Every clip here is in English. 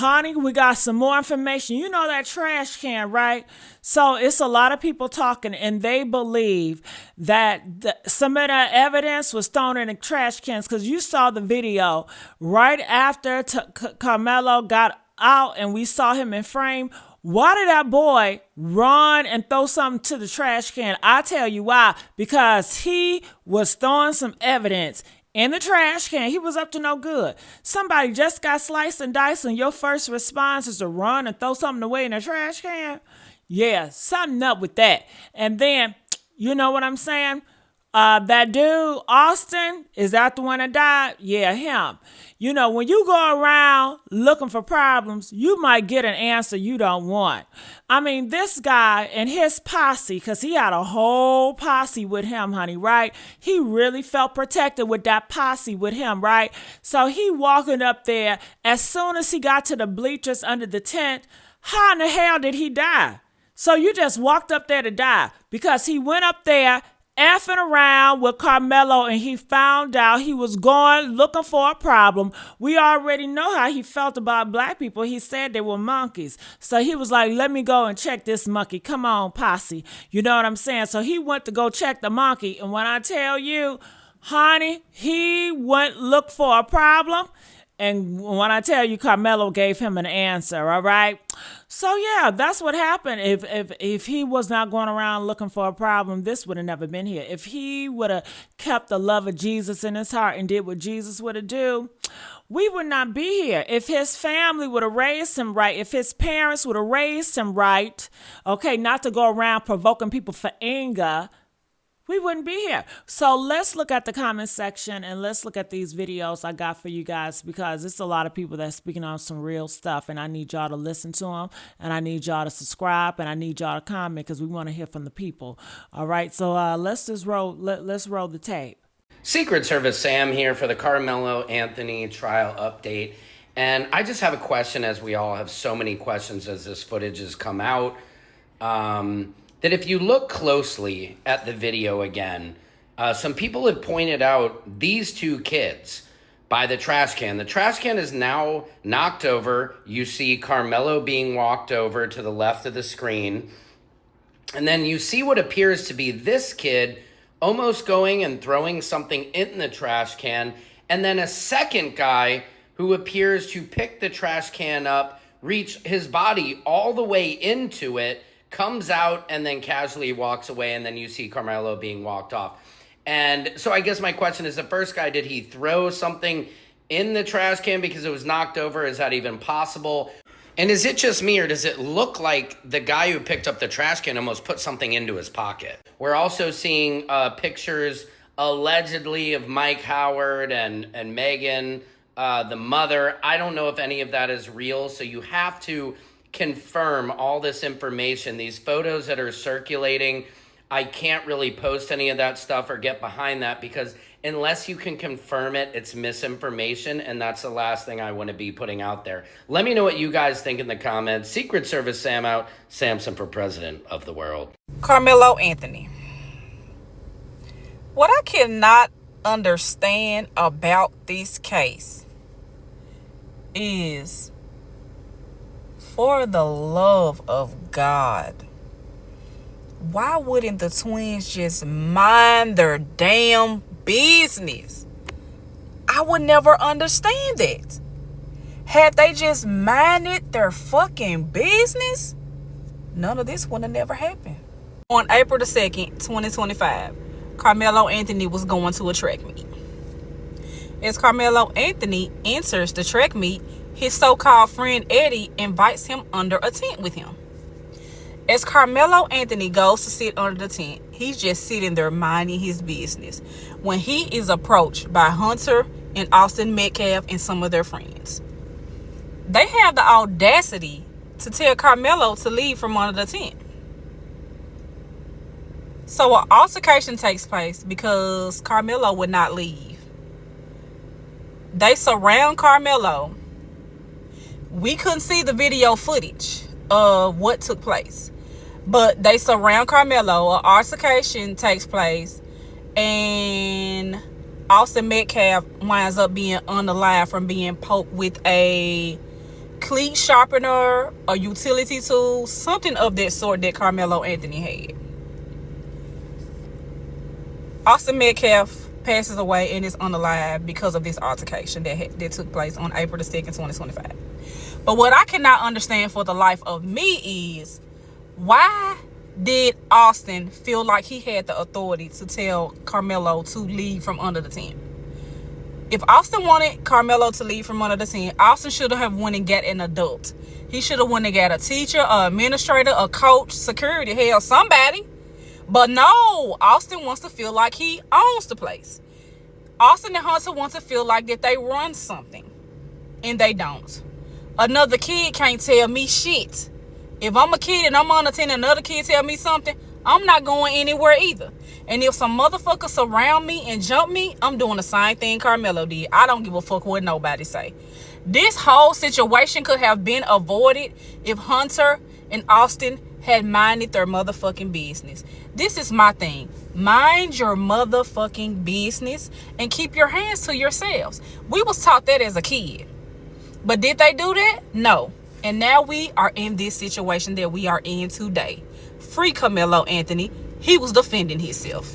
Honey, we got some more information. You know that trash can, right? So it's a lot of people talking, and they believe that some of the evidence was thrown in the trash cans, because you saw the video right after Karmelo got out and we saw him in frame. Why did that boy run and throw something to the trash can? I tell you why. Because he was throwing some evidence in the trash can. He was up to no good. Somebody just got sliced and diced, and your first response is to run and throw something away in the trash can? Yeah, something up with that. And then, you know what I'm saying? That dude, Austin, is that the one that died? Yeah, him. You know, when you go around looking for problems, you might get an answer you don't want. I mean, this guy and his posse, because he had a whole posse with him, honey, right? He really felt protected with that posse with him, right? So he walking up there, as soon as he got to the bleachers under the tent, how in the hell did he die? So you just walked up there to die because he went up there effing around with Karmelo, and he found out he was going looking for a problem. We already know how he felt about black people. He said they were monkeys. So he was like, let me go and check this monkey. Come on, posse. You know what I'm saying? So he went to go check the monkey. And when I tell you, honey, he went look for a problem. And when I tell you, Karmelo gave him an answer, all right? So, yeah, that's what happened. If he was not going around looking for a problem, this would have never been here. If he would have kept the love of Jesus in his heart and did what Jesus would have do, we would not be here. If his family would have raised him right, if his parents would have raised him right, okay, not to go around provoking people for anger, we wouldn't be here. So let's look at the comment section and let's look at these videos I got for you guys, because it's a lot of people that's speaking on some real stuff, and I need y'all to listen to them, and I need y'all to subscribe, and I need y'all to comment, because we want to hear from the people. All right, so let's roll the tape. Secret Service Sam here for the Karmelo Anthony trial update. And I just have a question, as we all have so many questions as this footage has come out. That if you look closely at the video again, some people have pointed out these two kids by the trash can. The trash can is now knocked over. You see Karmelo being walked over to the left of the screen. And then you see what appears to be this kid almost going and throwing something in the trash can. And then a second guy who appears to pick the trash can up, reach his body all the way into it, comes out, and then casually walks away, and then you see Karmelo being walked off. And so I guess my question is, the first guy, did he throw something in the trash can because it was knocked over? Is that even possible? And is it just me, or does it look like the guy who picked up the trash can almost put something into his pocket? We're also seeing pictures, allegedly, of Mike Howard and Megan, the mother. I don't know if any of that is real, so you have to confirm all this information. These photos that are circulating, I can't really post any of that stuff or get behind that, because unless you can confirm it, it's misinformation, and that's the last thing I want to be putting out there. Let me know what you guys think in the comments. Secret Service Sam out. Samson for president of the world. Karmelo Anthony. What I cannot understand about this case is, for the love of God, why wouldn't the twins just mind their damn business? I would never understand that. Had they just minded their fucking business, none of this would have never happened. On April the 2nd, 2025, Karmelo Anthony was going to a track meet. As Karmelo Anthony enters the track meet, his so-called friend Eddie invites him under a tent with him. As Karmelo Anthony goes to sit under the tent, he's just sitting there minding his business when he is approached by Hunter and Austin Metcalf and some of their friends. They have the audacity to tell Karmelo to leave from under the tent. So an altercation takes place because Karmelo would not leave. They surround Karmelo. We couldn't see the video footage of what took place, but they surround Karmelo. An altercation takes place, and Austin Metcalf winds up being unalive from being poked with a cleat sharpener, a utility tool, something of that sort that Karmelo Anthony had. Austin Metcalf passes away and is unalive because of this altercation that took place on April the 2nd, 2025. But what I cannot understand for the life of me is, why did Austin feel like he had the authority to tell Karmelo to leave from under the tent? If Austin wanted Karmelo to leave from under the tent, Austin should have went and got an adult. He should have went and got a teacher, an administrator, a coach, security, hell, somebody. But no, Austin wants to feel like he owns the place. Austin and Hunter want to feel like that they run something, and they don't. Another kid can't tell me shit. If I'm a kid and I'm on a 10 and another kid tell me something, I'm not going anywhere either. And if some motherfuckers surround me and jump me, I'm doing the same thing Karmelo did. I don't give a fuck what nobody say. This whole situation could have been avoided if Hunter and Austin had minded their motherfucking business. This is my thing. Mind your motherfucking business and keep your hands to yourselves. We was taught that as a kid. But did they do that? No. And now we are in this situation that we are in today. Free Karmelo Anthony. He was defending himself.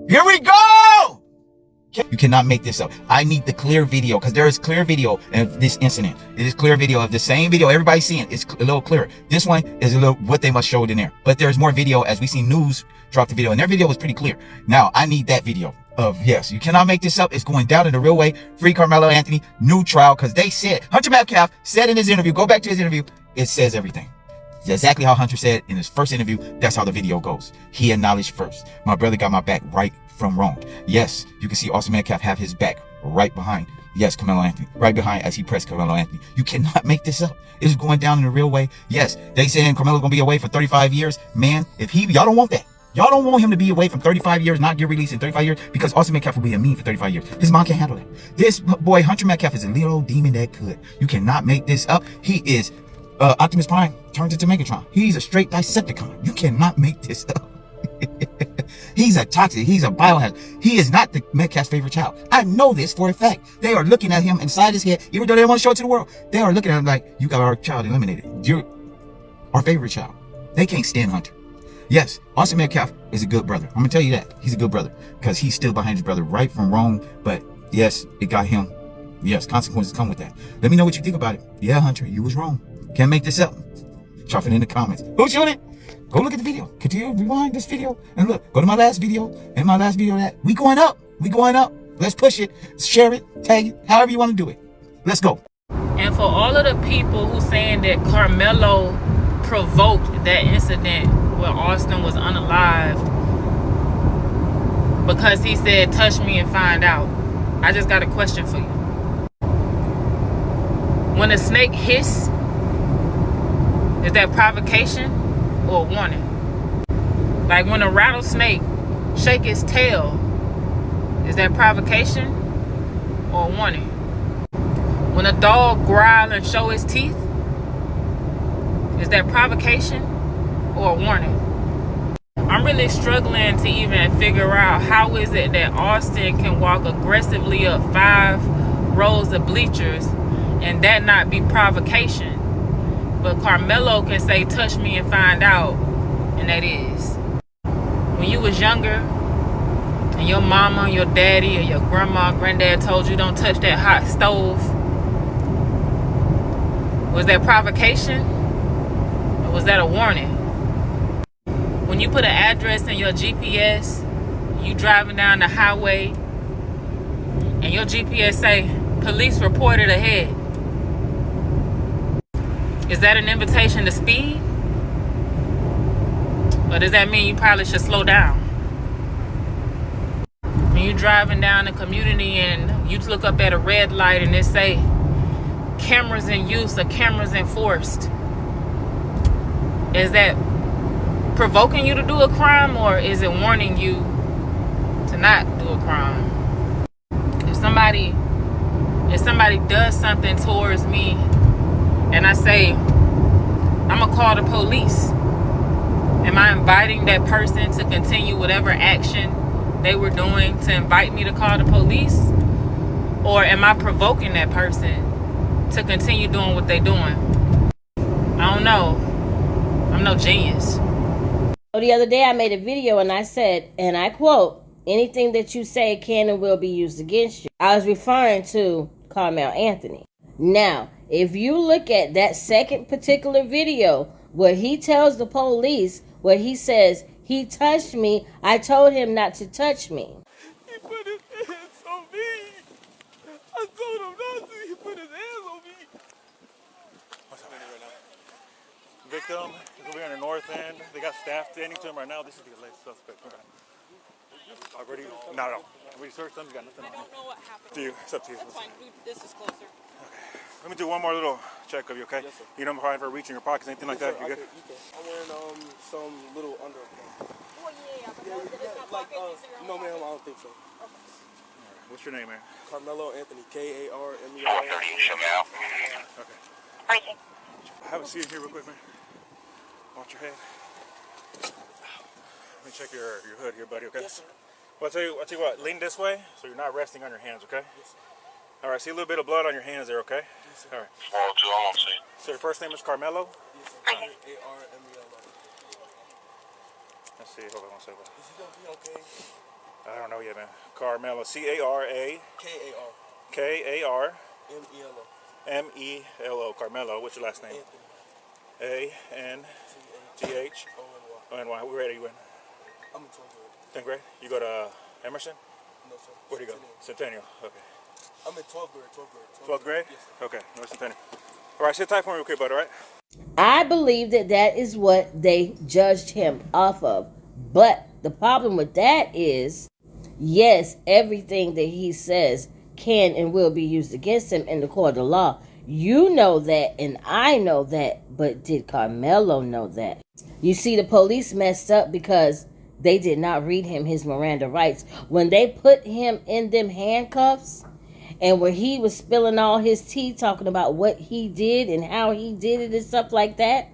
Here we go! You cannot make this up. I need the clear video, because there is clear video of this incident. It is clear video of the same video everybody's seeing. It's a little clearer. This one is a little what they must show it in there. But there's more video as we see news drop the video, and their video was pretty clear. Now, I need that video of, yes, you cannot make this up. It's going down in the real way. Free Karmelo Anthony, new trial, because they said, Hunter Metcalf said in his interview, go back to his interview, it says everything. It's exactly how Hunter said in his first interview. That's how the video goes. He acknowledged first. My brother got my back right from wrong. Yes, you can see Austin Metcalf have his back right behind. Yes, Karmelo Anthony, right behind as he pressed Karmelo Anthony. You cannot make this up. It is going down in the real way. Yes, they saying Karmelo's gonna be away for 35 years. Man, if y'all don't want that. Y'all don't want him to be away from 35 years, not get released in 35 years, because Austin Metcalf will be a meme for 35 years. His mom can't handle that. This boy, Hunter Metcalf, is a little demon that could. You cannot make this up. He is Optimus Prime turned into Megatron. He's a straight Decepticon. You cannot make this up. He's a toxic. He's a biohazard. He is not the Metcalf's favorite child. I know this for a fact. They are looking at him inside his head, even though they don't want to show it to the world. They are looking at him like, you got our child eliminated. You're our favorite child. They can't stand Hunter. Yes, Austin Metcalf is a good brother. I'm going to tell you that. He's a good brother because he's still behind his brother, right from wrong. But yes, it got him. Yes, consequences come with that. Let me know what you think about it. Yeah, Hunter, you was wrong. Can't make this up. Drop it in the comments. Who shot it? Go look at the video. Continue to rewind this video. And look, go to my last video. And my last video that we going up. We going up. Let's push it. Share it. Tag it. However you want to do it. Let's go. And for all of the people who saying that Karmelo provoked that incident where Austin was unalive because he said, touch me and find out. I just got a question for you. When a snake hiss, is that provocation or warning? Like when a rattlesnake shake its tail, is that provocation or warning? When a dog growl and show his teeth, is that provocation or warning? I'm really struggling to even figure out how is it that Austin can walk aggressively up 5 rows of bleachers and that not be provocation, but Karmelo can say touch me and find out, and that is. When you was younger and your mama, your daddy, or your grandma, granddad told you don't touch that hot stove, was that provocation or was that a warning? When you put an address in your GPS, you driving down the highway and your GPS say police reported ahead, is that an invitation to speed? Or does that mean you probably should slow down? When you're driving down the community and you look up at a red light and it say cameras in use or cameras enforced, is that provoking you to do a crime or is it warning you to not do a crime? If somebody does something towards me and I say, I'm gonna call the police, am I inviting that person to continue whatever action they were doing to invite me to call the police? Or am I provoking that person to continue doing what they're doing. I don't know. I'm no genius. The other day I made a video and I said, and I quote, anything that you say can and will be used against you. I was referring to Karmelo Anthony. Now, if you look at that second particular video where he tells the police, where he says, he touched me, I told him not to touch me. He put his hands on me. I told him not to. He put his hands on me. What's happening right now? Victim is over here on the north end. They got staff standing to him right now. This is the alleged suspect. Already? No. We searched them. You got nothing on him. I don't know what happened. To you. It's up to you. That's fine. This is closer. Okay. Let me do one more little check of you, okay? Yes, sir. You don't mind for reaching your pockets, anything like that? You good? You can. I'm wearing some little underwear. Well, yeah, but it's not Like, pockets. no, ma'am, I don't think so. What's your name, man? Karmelo Anthony, Karmelo. Okay. Have a seat here real quick, man. Watch your head. Let me check your hood here, buddy, okay? Yes, sir. Well, I'll tell you what, lean this way so you're not resting on your hands, okay? Yes, sir. All right, see a little bit of blood on your hands there, okay? Yes, sir. All right. 402, I'm on scene. So your first name is Karmelo? Yes, sir. Karmelo. Let's see, hold on one second. Is he gonna be okay? I don't know yet, man. Karmelo, C-A-R-A. K-A-R. K-A-R. M-E-L-O. M-E-L-O, Karmelo. What's your last name? Anthony. A-N-T-H. O-N-Y. O-N-Y. What grade are you in? I'm in 12th grade. 10th grade? You go to Emerson? No, sir. Where do you go? Centennial. Okay. I'm in 12th grade. 12th grade? Yes, sir. Okay. North Centennial. All right, sit tight for me real quick, bud, all right? I believe that is what they judged him off of. But the problem with that is, yes, everything that he says can and will be used against him in the court of law. You know that, and I know that, but did Karmelo know that? You see, the police messed up because they did not read him his Miranda rights. When they put him in them handcuffs, and where he was spilling all his tea, talking about what he did and how he did it and stuff like that,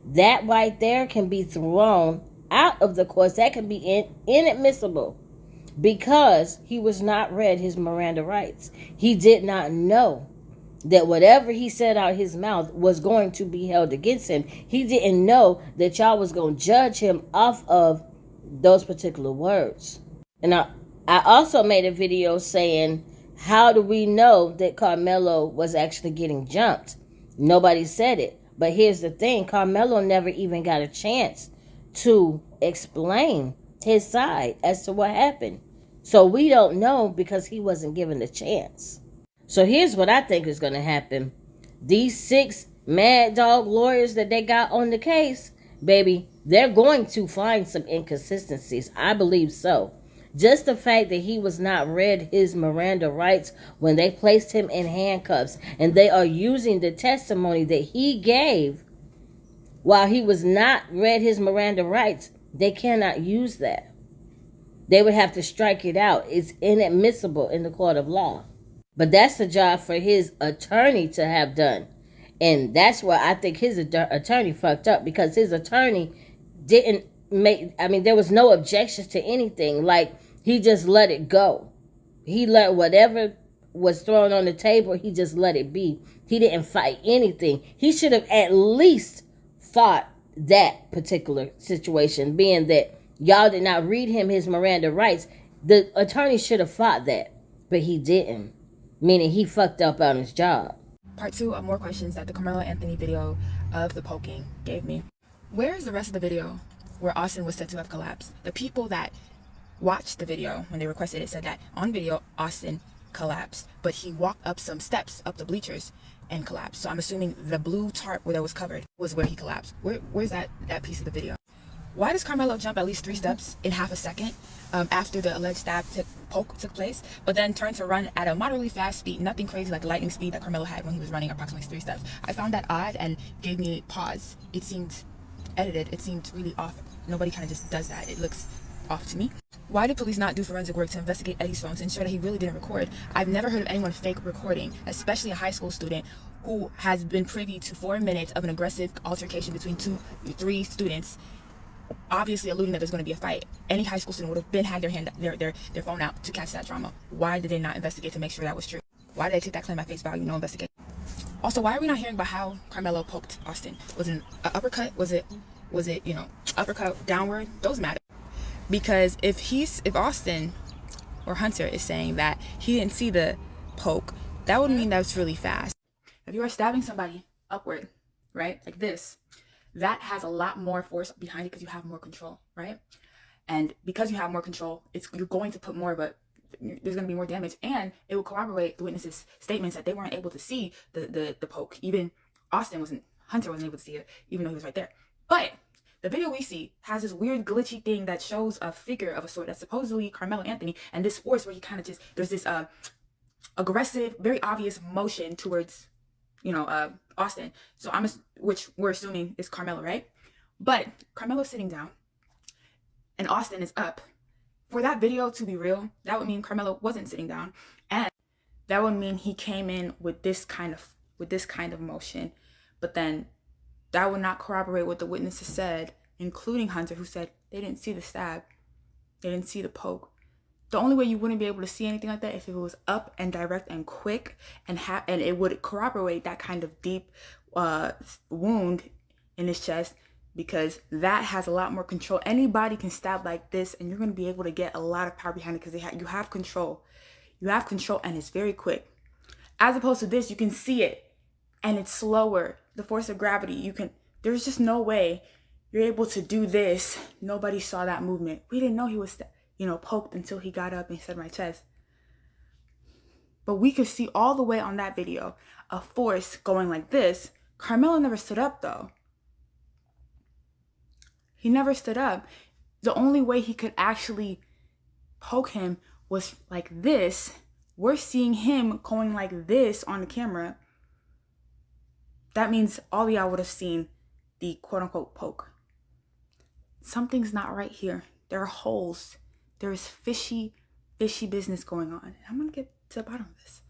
that right there can be thrown out of the courts. That can be inadmissible because he was not read his Miranda rights. He did not know that whatever he said out his mouth was going to be held against him. He didn't know that y'all was going to judge him off of those particular words. And I also made a video saying, how do we know that Karmelo was actually getting jumped? Nobody said it. But here's the thing. Karmelo never even got a chance to explain his side as to what happened. So we don't know because he wasn't given the chance. So here's what I think is going to happen. These 6 mad dog lawyers that they got on the case, baby, they're going to find some inconsistencies. I believe so. Just the fact that he was not read his Miranda rights when they placed him in handcuffs, and they are using the testimony that he gave while he was not read his Miranda rights, they cannot use that. They would have to strike it out. It's inadmissible in the court of law. But that's the job for his attorney to have done. And that's where I think his attorney fucked up, because his attorney didn't there was no objections to anything. Like, he just let it go. He let whatever was thrown on the table, he just let it be. He didn't fight anything. He should have at least fought that particular situation, being that y'all did not read him his Miranda rights. The attorney should have fought that, but he didn't, meaning he fucked up on his job. Part 2 of more questions that the Karmelo Anthony video of the poking gave me. Where is the rest of the video where Austin was said to have collapsed? The people that watched the video, when they requested it, said that on video Austin collapsed, but he walked up some steps up the bleachers and collapsed. So I'm assuming the blue tarp where that was covered was where he collapsed. Where's that piece of the video? Why does Karmelo jump at least 3 steps in half a second after the alleged poke took place, but then turn to run at a moderately fast speed, nothing crazy like lightning speed that Karmelo had when he was running approximately 3 steps? I found that odd and gave me pause. It seemed edited. It seemed really off. Nobody kind of just does that. It looks off to me. Why did police not do forensic work to investigate Eddie's phone to ensure that he really didn't record? I've never heard of anyone fake recording, especially a high school student who has been privy to 4 minutes of an aggressive altercation between 3 students, obviously alluding that there's going to be a fight. Any high school student would have had their phone out to catch that drama. Why did they not investigate to make sure that was true? Why did they take that claim at face value, no investigation? Also, why are we not hearing about how Karmelo poked Austin? Was it an uppercut? Was it, you know, uppercut downward? Those matter. Because if Austin or Hunter is saying that he didn't see the poke, that would mean that's really fast. If you are stabbing somebody upward, right, like this, that has a lot more force behind it because you have more control, right? And because you have more control, you're going to put more, but there's going to be more damage, and it will corroborate the witnesses' statements that they weren't able to see the poke. Even Hunter wasn't able to see it, even though he was right there. But the video we see has this weird glitchy thing that shows a figure of a sort that's supposedly Karmelo Anthony, and this force where he kind of there's this aggressive, very obvious motion towards, Austin. So which we're assuming is Karmelo, right? But Karmelo's sitting down and Austin is up. For that video to be real, that would mean Karmelo wasn't sitting down, and that would mean he came in with this kind of motion. But then that would not corroborate what the witnesses said, including Hunter, who said they didn't see the stab, they didn't see the poke. The only way you wouldn't be able to see anything like that if it was up and direct and quick, and it would corroborate that kind of deep wound in his chest, because that has a lot more control. Anybody can stab like this, and you're going to be able to get a lot of power behind it because you have control. You have control, and it's very quick. As opposed to this, you can see it, and it's slower. The force of gravity, there's just no way you're able to do this. Nobody saw that movement. We didn't know he was, poked until he got up and said my chest. But we could see all the way on that video a force going like this. Karmelo never stood up, though. He never stood up. The only way he could actually poke him was like this. We're seeing him going like this on the camera. That means all of y'all would have seen the quote-unquote poke. Something's not right here. There are holes. There is fishy business going on. I'm going to get to the bottom of this.